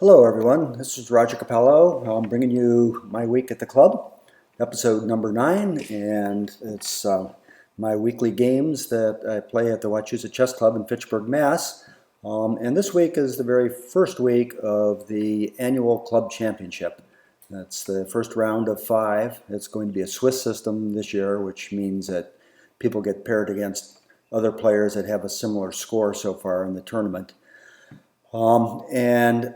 Hello everyone, this is Roger Capello. I'm bringing you my week at the club, episode number 9, and it's my weekly games that I play at the Wachusett Chess Club in Fitchburg, Mass. And this week is the very first week of the annual club championship. That's the first round of 5. It's going to be a Swiss system this year, which means that people get paired against other players that have a similar score so far in the tournament. And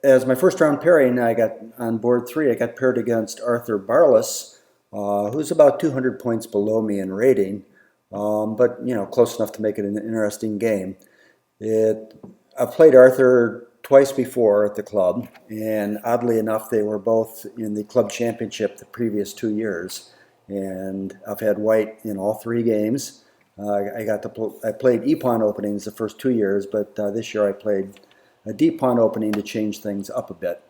as my first round pairing, I got on board 3, I got paired against Arthur Barlas, who's about 200 points below me in rating, but close enough to make it an interesting game. I've played Arthur twice before at the club, and oddly enough, they were both in the club championship the previous 2 years. And I've had white in all 3 games. I played e-pawn openings the first 2 years, but this year I played a d-pawn opening to change things up a bit.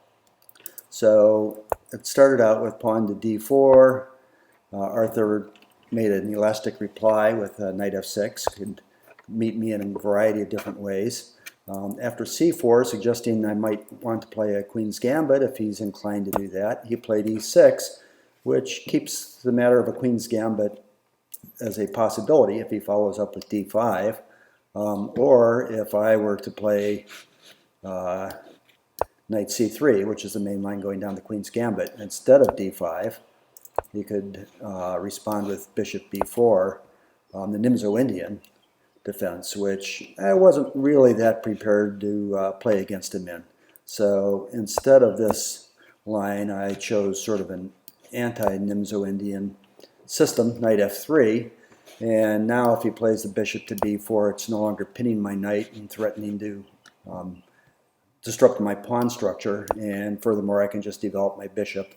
So it started out with pawn to d4. Arthur made an elastic reply with knight f6, could meet me in a variety of different ways. After c4, suggesting I might want to play a queen's gambit if he's inclined to do that, he played e6, which keeps the matter of a queen's gambit as a possibility if he follows up with d5, or if I were to play knight c3, which is the main line going down the queen's gambit, instead of d5, he could respond with bishop b4, the Nimzo-Indian defense, which I wasn't really that prepared to play against him in. So instead of this line, I chose sort of an anti-Nimzo-Indian system, knight f3, and now if he plays the bishop to b4, it's no longer pinning my knight and threatening to disrupt my pawn structure, and furthermore I can just develop my bishop,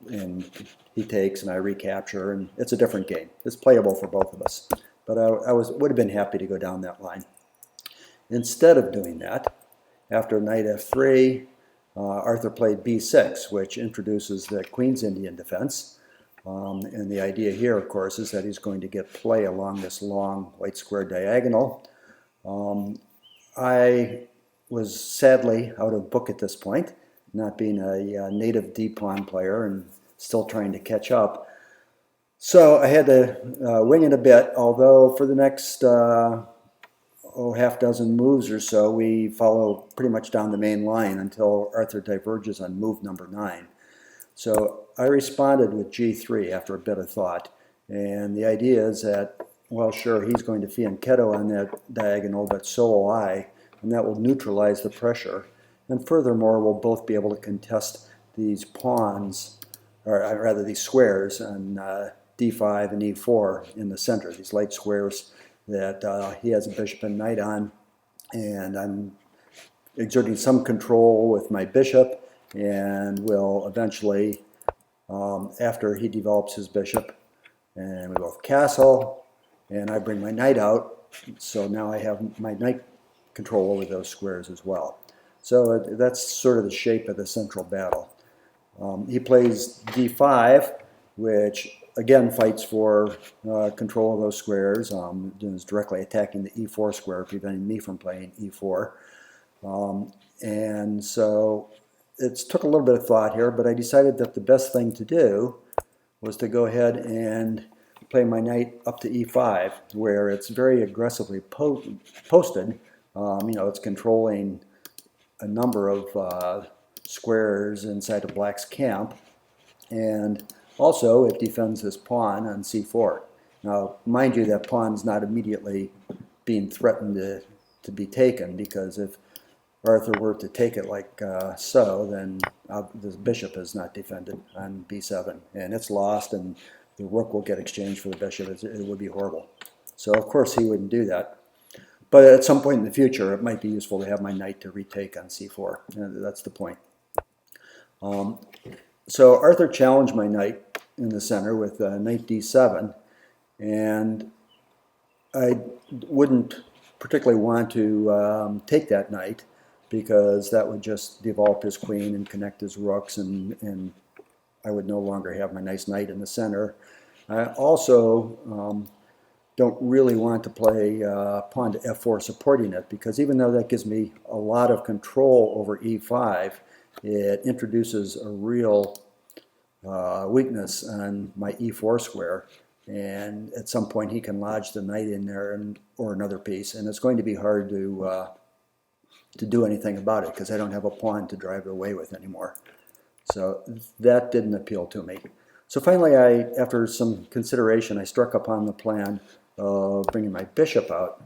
and he takes and I recapture, and it's a different game. It's playable for both of us, but I would have been happy to go down that line. Instead of doing that, after knight f3, Arthur played b6, which introduces the Queen's Indian defense, and the idea here, of course, is that he's going to get play along this long white square diagonal. I was sadly out of book at this point, not being a native d-pawn player and still trying to catch up. So I had to wing it a bit, although for the next half dozen moves or so, we follow pretty much down the main line until Arthur diverges on move number 9. So I responded with g3 after a bit of thought, and the idea is that, well, sure, he's going to fianchetto on that diagonal, but so will I, and that will neutralize the pressure. And furthermore, we'll both be able to contest these pawns, or rather these squares on d5 and e4 in the center, these light squares that he has a bishop and knight on, and I'm exerting some control with my bishop, and will eventually, after he develops his bishop, and we both castle, and I bring my knight out, so now I have my knight control over those squares as well. So that's sort of the shape of the central battle. He plays d5, which again fights for control of those squares, is directly attacking the e4 square, preventing me from playing e4. And so it took a little bit of thought here, but I decided that the best thing to do was to go ahead and play my knight up to e5, where it's very aggressively posted. It's controlling a number of squares inside of black's camp, and also it defends this pawn on c4. Now, mind you, that pawn's not immediately being threatened to be taken, because if Arthur were to take it like so, then the bishop is not defended on b7, and it's lost, and the rook will get exchanged for the bishop. It would be horrible. So of course he wouldn't do that. But at some point in the future, it might be useful to have my knight to retake on c4. That's the point. So Arthur challenged my knight in the center with knight d7, and I wouldn't particularly want to take that knight, because that would just develop his queen and connect his rooks, and I would no longer have my nice knight in the center. I also don't really want to play pawn to f4 supporting it, because even though that gives me a lot of control over e5, it introduces a real weakness on my e4 square, and at some point he can lodge the knight in there or another piece, and it's going to be hard to do anything about it because I don't have a pawn to drive it away with anymore. So that didn't appeal to me. So finally, after some consideration, I struck upon the plan of bringing my bishop out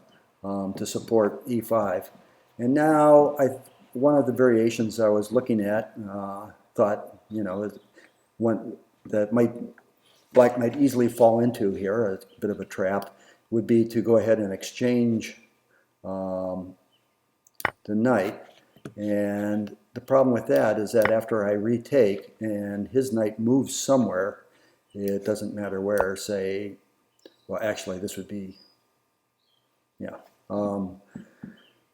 to support e5. And now one of the variations I was looking at thought, one that black might easily fall into here, a bit of a trap, would be to go ahead and exchange the knight. And the problem with that is that after I retake and his knight moves somewhere, it doesn't matter where, say, well, actually this would be, yeah,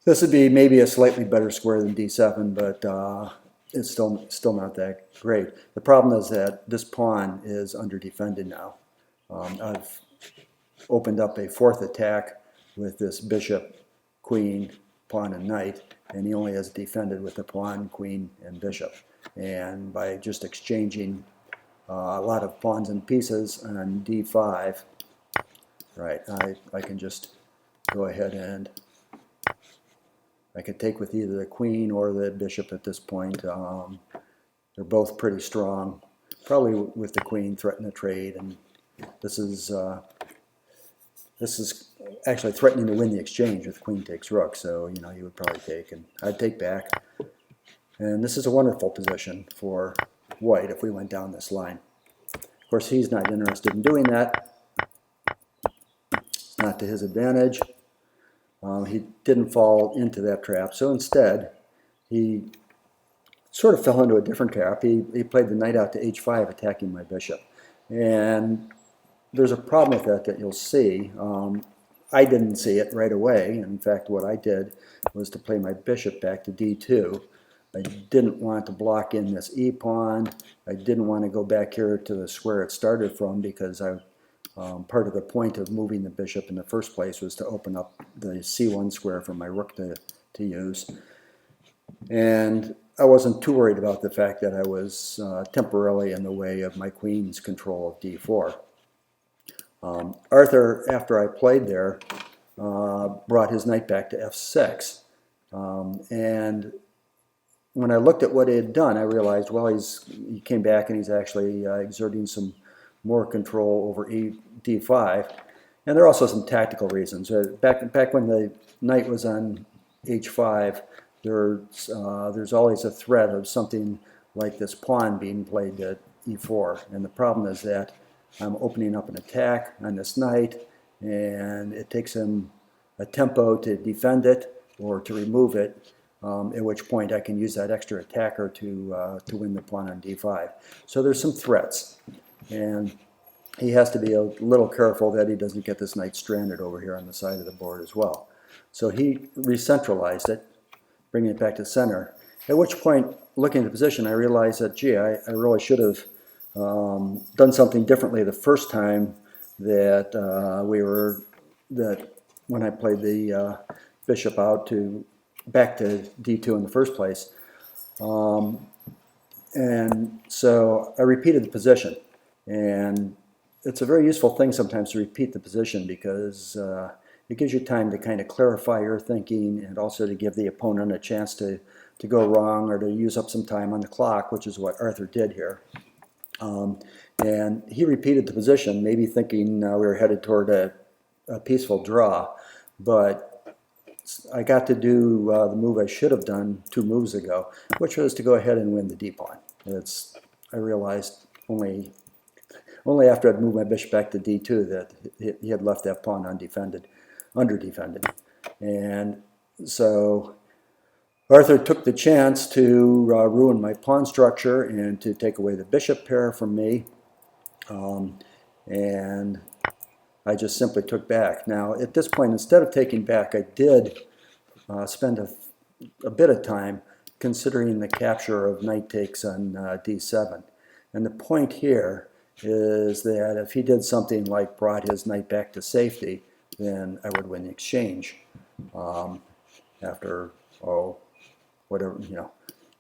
this would be maybe a slightly better square than d7, but it's still not that great. The problem is that this pawn is under defended now. I've opened up a fourth attack with this bishop, queen, pawn, and knight, and he only has defended with the pawn, queen, and bishop. And by just exchanging a lot of pawns and pieces on d5, right, I can just go ahead and I could take with either the queen or the bishop at this point. They're both pretty strong. Probably with the queen threaten a trade, and this is actually threatening to win the exchange with queen takes rook. So he would probably take, and I'd take back. And this is a wonderful position for white if we went down this line. Of course, he's not interested in doing that. It's not to his advantage. He didn't fall into that trap, so instead he sort of fell into a different trap. He played the knight out to h5, attacking my bishop. And there's a problem with that you'll see. I didn't see it right away. In fact, what I did was to play my bishop back to d2. I didn't want to block in this e-pawn. I didn't want to go back here to the square it started from, because part of the point of moving the bishop in the first place was to open up the c1 square for my rook to use. And I wasn't too worried about the fact that I was temporarily in the way of my queen's control of d4. Arthur, after I played there, brought his knight back to f6. And when I looked at what he had done, I realized, well, he came back and he's actually exerting some more control over d5. And there are also some tactical reasons. Back when the knight was on h5, there's always a threat of something like this pawn being played to e4. And the problem is that I'm opening up an attack on this knight, and it takes him a tempo to defend it or to remove it, at which point I can use that extra attacker to win the pawn on d5. So there's some threats, and he has to be a little careful that he doesn't get this knight stranded over here on the side of the board as well. So he re-centralized it, bringing it back to center, at which point, looking at the position, I realized that, gee, I really should have done something differently the first time that when I played the bishop out back to d2 in the first place. And so I repeated the position, and it's a very useful thing sometimes to repeat the position, because it gives you time to kind of clarify your thinking, and also to give the opponent a chance to go wrong or to use up some time on the clock, which is what Arthur did here. And he repeated the position, maybe thinking we were headed toward a peaceful draw, but I got to do the move I should have done 2 moves ago, which was to go ahead and win the d-pawn. I realized only after I'd moved my bishop back to d2 that he had left that pawn under defended. And so Arthur took the chance to ruin my pawn structure and to take away the bishop pair from me. And I just simply took back. Now, at this point, instead of taking back, I did spend a bit of time considering the capture of knight takes on d7. And the point here is that if he did something like brought his knight back to safety, then I would win the exchange. After, whatever,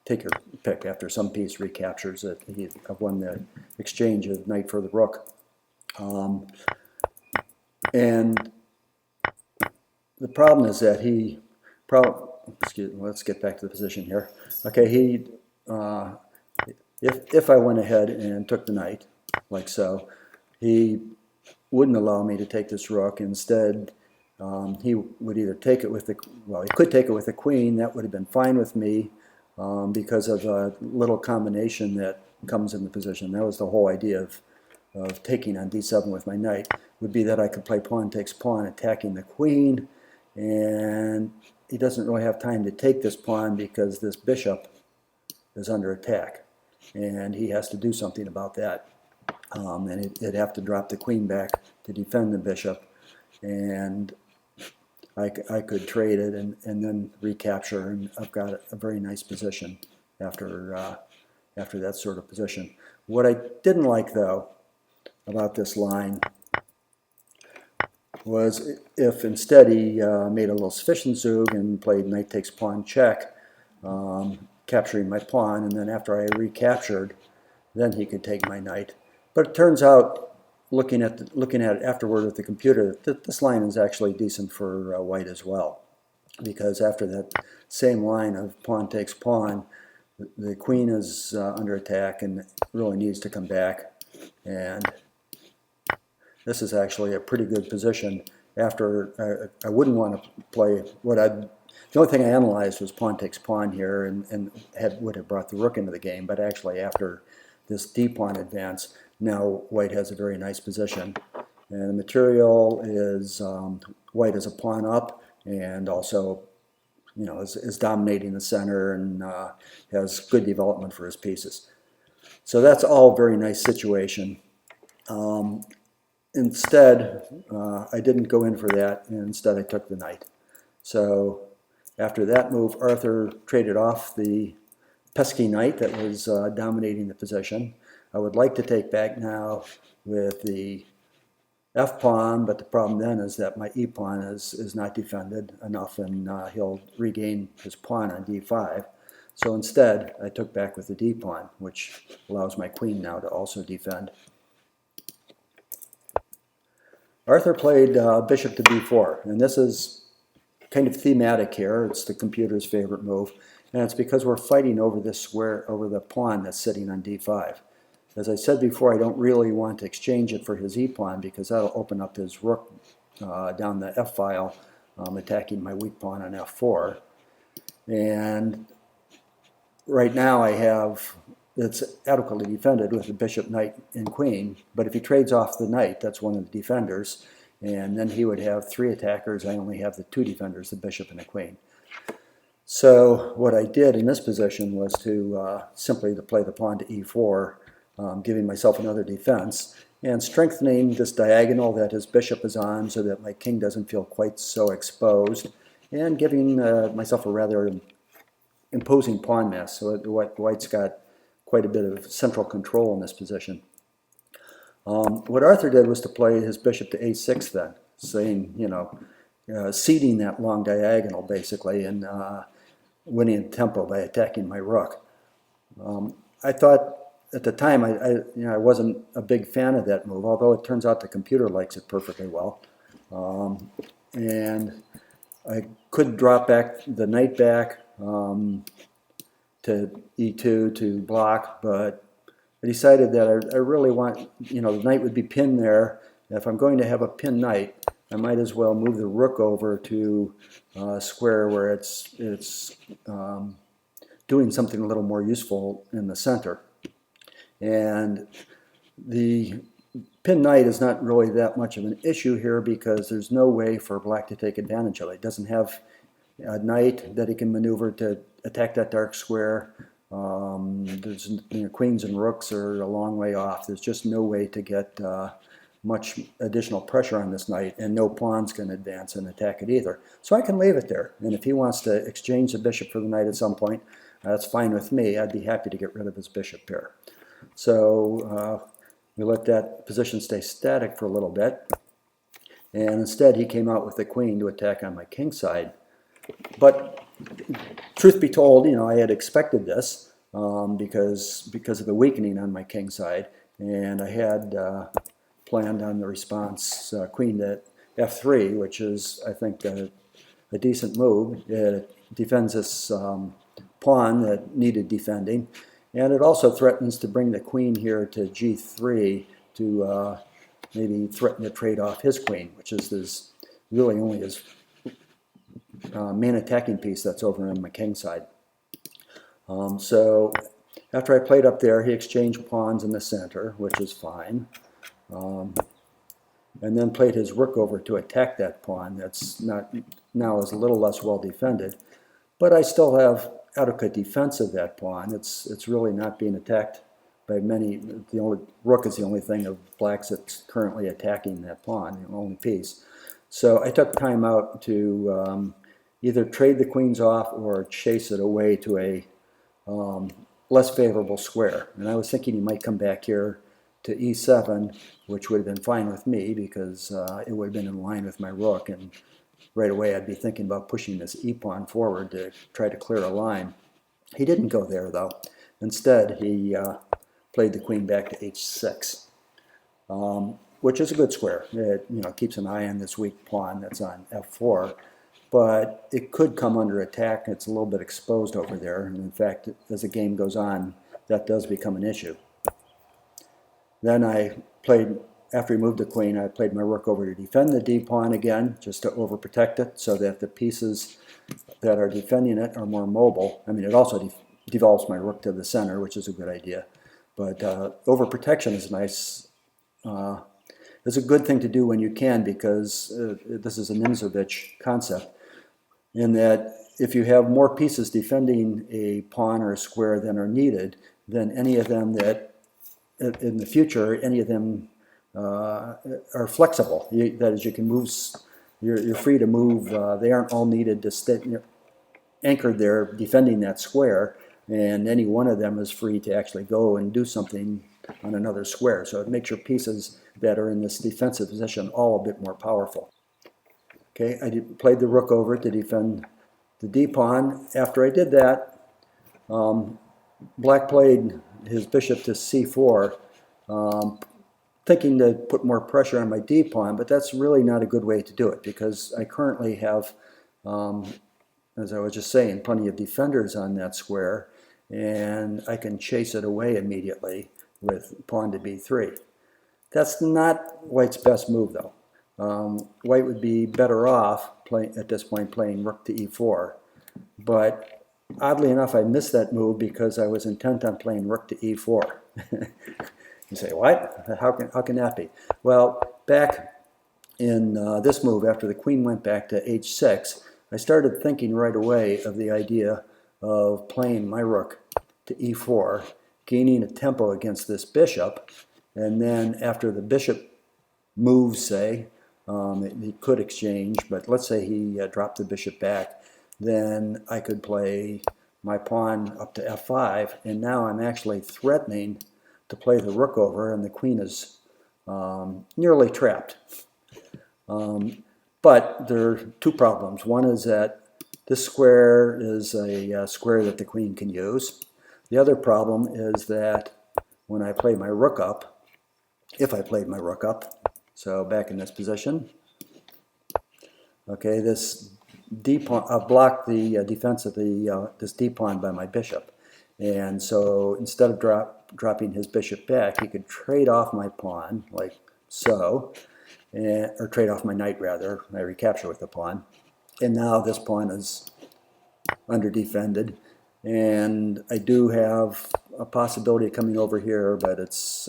take your pick. After some piece recaptures it, I've won the exchange of knight for the rook. And the problem is that let's get back to the position here. Okay, if I went ahead and took the knight, like so, he wouldn't allow me to take this rook. Instead, he would either take it with he could take it with the queen. That would have been fine with me because of a little combination that comes in the position. That was the whole idea of taking on d7 with my knight, would be that I could play pawn takes pawn, attacking the queen, and he doesn't really have time to take this pawn because this bishop is under attack, and he has to do something about that. And it'd have to drop the queen back to defend the bishop, and I could trade it and then recapture, and I've got a very nice position after that sort of position. What I didn't like, though, about this line was if instead he made a little Zwischenzug and played knight takes pawn check, capturing my pawn, and then after I recaptured, then he could take my knight. But it turns out, looking at it afterward with the computer, that this line is actually decent for white as well, because after that same line of pawn takes pawn, the queen is under attack and really needs to come back, and this is actually a pretty good position. After I wouldn't want to play the only thing I analyzed was pawn takes pawn here, and would have brought the rook into the game. But actually, after this d pawn advance, now white has a very nice position, and the material is white is a pawn up, and also is dominating the center and has good development for his pieces. So that's all very nice situation. Instead, I didn't go in for that, and instead I took the knight. So after that move, Arthur traded off the pesky knight that was dominating the position. I would like to take back now with the f-pawn, but the problem then is that my e-pawn is not defended enough, and he'll regain his pawn on d5. So instead, I took back with the d-pawn, which allows my queen now to also defend. Arthur played bishop to b4, and this is kind of thematic here. It's the computer's favorite move, and it's because we're fighting over this square, over the pawn that's sitting on d5. As I said before, I don't really want to exchange it for his e-pawn because that'll open up his rook down the f-file, attacking my weak pawn on f4. And right now it's adequately defended with the bishop, knight, and queen, but if he trades off the knight, that's one of the defenders, and then he would have 3 attackers. I only have the 2 defenders, the bishop and the queen. So what I did in this position was to simply play the pawn to e4, giving myself another defense, and strengthening this diagonal that his bishop is on so that my king doesn't feel quite so exposed, and giving myself a rather imposing pawn mass, so white's got quite a bit of central control in this position. What Arthur did was to play his bishop to a6 then, saying, ceding that long diagonal basically, and winning tempo by attacking my rook. I thought at the time I wasn't a big fan of that move, although it turns out the computer likes it perfectly well. And I could drop back the knight back to e2 to block, but I decided that I really want, the knight would be pinned there. If I'm going to have a pinned knight, I might as well move the rook over to a square where it's doing something a little more useful in the center. And the pinned knight is not really that much of an issue here because there's no way for black to take advantage of it. It doesn't have a knight that he can maneuver to attack that dark square. There's queens and rooks are a long way off. There's just no way to get much additional pressure on this knight, and no pawns can advance and attack it either. So I can leave it there, and if he wants to exchange the bishop for the knight at some point, that's fine with me. I'd be happy to get rid of his bishop pair. So we let that position stay static for a little bit, And instead he came out with the queen to attack on my king side. But truth be told, I had expected this because of the weakening on my king side, and I had planned on the response queen to f3, which is, I think, a decent move. It defends this pawn that needed defending, and it also threatens to bring the queen here to g3 to maybe threaten to trade off his queen, which is really only his main attacking piece that's over on my king side. So after I played up there, he exchanged pawns in the center, which is fine, and then played his rook over to attack that pawn that's now is a little less well defended, but I still have adequate defense of that pawn. It's really not being attacked by many. The only rook is the only thing of black's that's currently attacking that pawn, the only piece. So I took time out to either trade the queens off or chase it away to a less favorable square. And I was thinking he might come back here to e7, which would have been fine with me because it would have been in line with my rook, and right away I'd be thinking about pushing this e-pawn forward to try to clear a line. He didn't go there though. Instead, he played the queen back to h6, which is a good square. It keeps an eye on this weak pawn that's on f4, but it could come under attack. It's a little bit exposed over there, and in fact, as the game goes on, that does become an issue. Then after he moved the queen, I played my rook over to defend the d-pawn again, just to overprotect it, so that the pieces that are defending it are more mobile. I mean, it also devolves my rook to the center, which is a good idea. But overprotection is nice. It's a good thing to do when you can, because this is a Nimzovich concept, in that if you have more pieces defending a pawn or a square than are needed, then any of them that in the future, any of them are flexible. That is, you can move, you're free to move. They aren't all needed to stay anchored there defending that square, and any one of them is free to actually go and do something on another square. So it makes your pieces that are in this defensive position all a bit more powerful. Okay, I played the rook over to defend the d-pawn. After I did that, black played his bishop to c4, thinking to put more pressure on my d-pawn, but that's really not a good way to do it, because I currently have, as I was just saying, plenty of defenders on that square, and I can chase it away immediately with pawn to b3. That's not White's best move, though. White would be better off at this point playing rook to e4, but oddly enough, I missed that move because I was intent on playing rook to e4. You say, what? How can that be? Well, back in this move, after the queen went back to h6, I started thinking right away of the idea of playing my rook to e4, gaining a tempo against this bishop, and then after the bishop moves, say, he could exchange, but let's say he dropped the bishop back, then I could play my pawn up to f5, and now I'm actually threatening to play the rook over, and the queen is nearly trapped. But there are two problems. One is that this square is a square that the queen can use. The other problem is that when I play my rook up, if I played my rook up, so back in this position, okay, this d-pawn, I've blocked the defense of this d-pawn by my bishop. And so instead of dropping his bishop back, he could trade off my pawn, like so, or trade off my knight, rather. I recapture with the pawn. And now this pawn is under-defended. And I do have a possibility of coming over here, but it's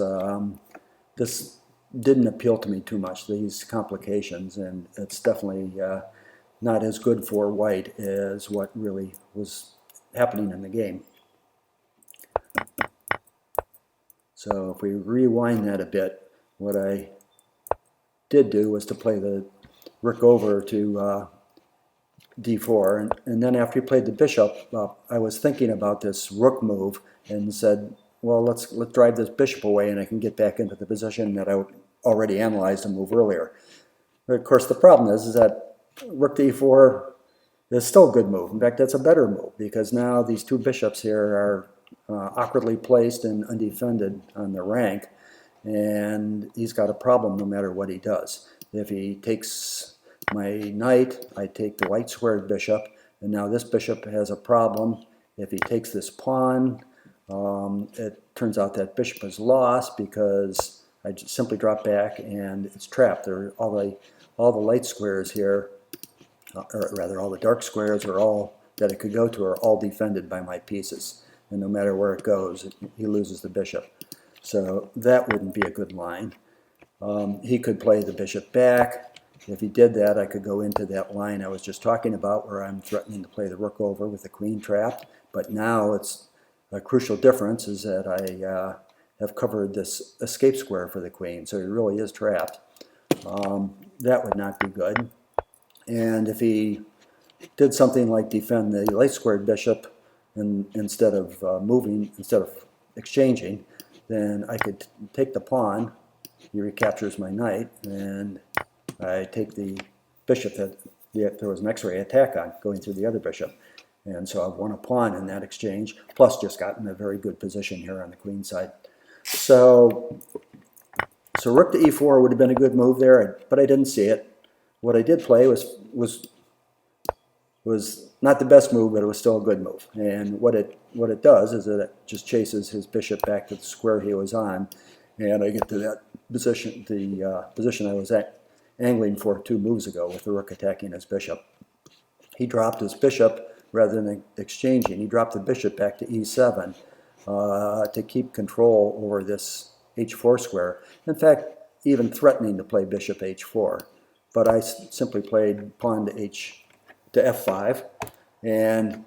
this didn't appeal to me too much, these complications, and it's definitely not as good for White as what really was happening in the game. So if we rewind that a bit, what I did do was to play the rook over to d4, and then after he played the bishop, I was thinking about this rook move and said, well, let's drive this bishop away and I can get back into the position that I already analyzed a move earlier. But of course, the problem is that rook to e4 is still a good move. In fact, that's a better move because now these two bishops here are awkwardly placed and undefended on the rank, and he's got a problem no matter what he does. If he takes my knight, I take the white squared bishop, and now this bishop has a problem. If he takes this pawn, it turns out that bishop is lost because I just simply drop back and it's trapped. All the light squares here, or rather all the dark squares are all that it could go to are all defended by my pieces. And no matter where it goes, he loses the bishop. So that wouldn't be a good line. He could play the bishop back. If he did that, I could go into that line I was just talking about where I'm threatening to play the rook over with the queen trapped. But now it's a crucial difference is that I have covered this escape square for the queen. So he really is trapped. That would not be good. And if he did something like defend the light squared bishop instead of instead of exchanging, then I could take the pawn. He recaptures my knight, and I take the bishop that there was an X-ray attack on going through the other bishop. And so I've won a pawn in that exchange, plus just gotten a very good position here on the queen side. So rook to e4 would have been a good move there, but I didn't see it. What I did play was not the best move, but it was still a good move. And what it does is that it just chases his bishop back to the square he was on, and I get to that position, the position I was angling for 2 moves ago with the rook attacking his bishop. He dropped his bishop rather than exchanging. He dropped the bishop back to e7 to keep control over this h4 square. In fact, even threatening to play bishop h4. But I simply played pawn to f5, and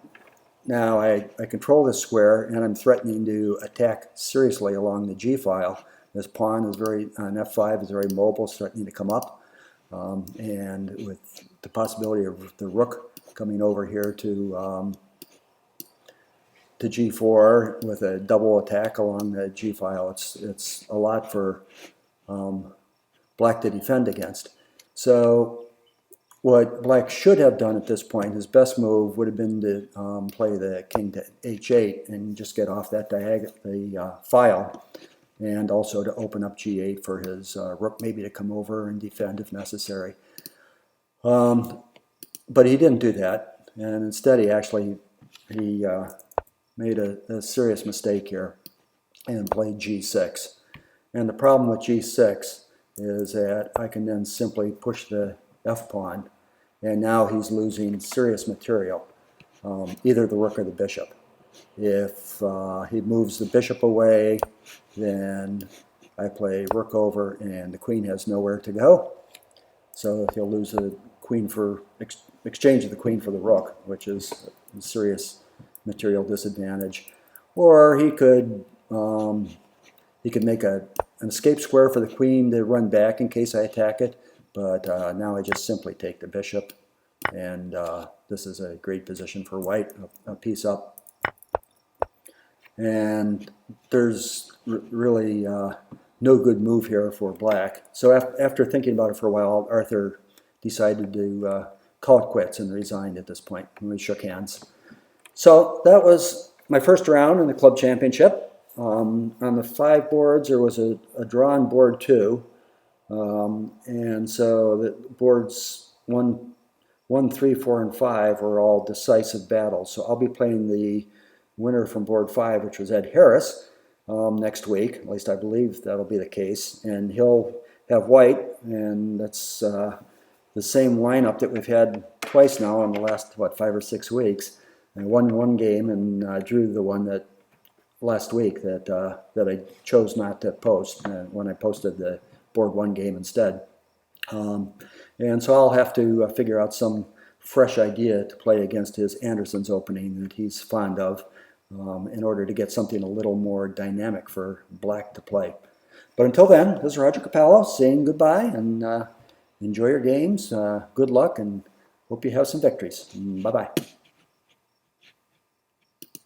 now I control this square, and I'm threatening to attack seriously along the g file. This pawn is on f5 is very mobile, threatening to come up, and with the possibility of the rook coming over here to g4 with a double attack along the g file, it's a lot for black to defend against. So what black should have done at this point, his best move would have been to play the king to h8 and just get off that file, and also to open up g8 for his rook maybe to come over and defend if necessary. But he didn't do that, and instead he made a serious mistake here and played g6. And the problem with g6 is that I can then simply push the f-pawn, and now he's losing serious material, either the rook or the bishop. If he moves the bishop away, then I play rook over, and the queen has nowhere to go. So he'll lose the queen for exchange of the queen for the rook, which is a serious material disadvantage. Or he could make an escape square for the queen to run back in case I attack it, but now I just simply take the bishop, and this is a great position for white, a piece up. And there's really no good move here for black. So after thinking about it for a while, Arthur decided to call it quits and resigned at this point, and we shook hands. So that was my first round in the club championship. On the 5 boards, there was a draw on board 2, and so the boards 1, 3, 4, and 5 were all decisive battles. So I'll be playing the winner from board 5, which was Ed Harris, next week. At least I believe that'll be the case, and he'll have white, and that's the same lineup that we've had twice now in the last 5 or 6 weeks. I won 1 game and drew the one that last week that I chose not to post when I posted the board 1 game instead. And so I'll have to figure out some fresh idea to play against his Anderson's opening that he's fond of, in order to get something a little more dynamic for black to play. But until then, this is Roger Capello saying goodbye, and enjoy your games. Good luck, and hope you have some victories. Bye-bye.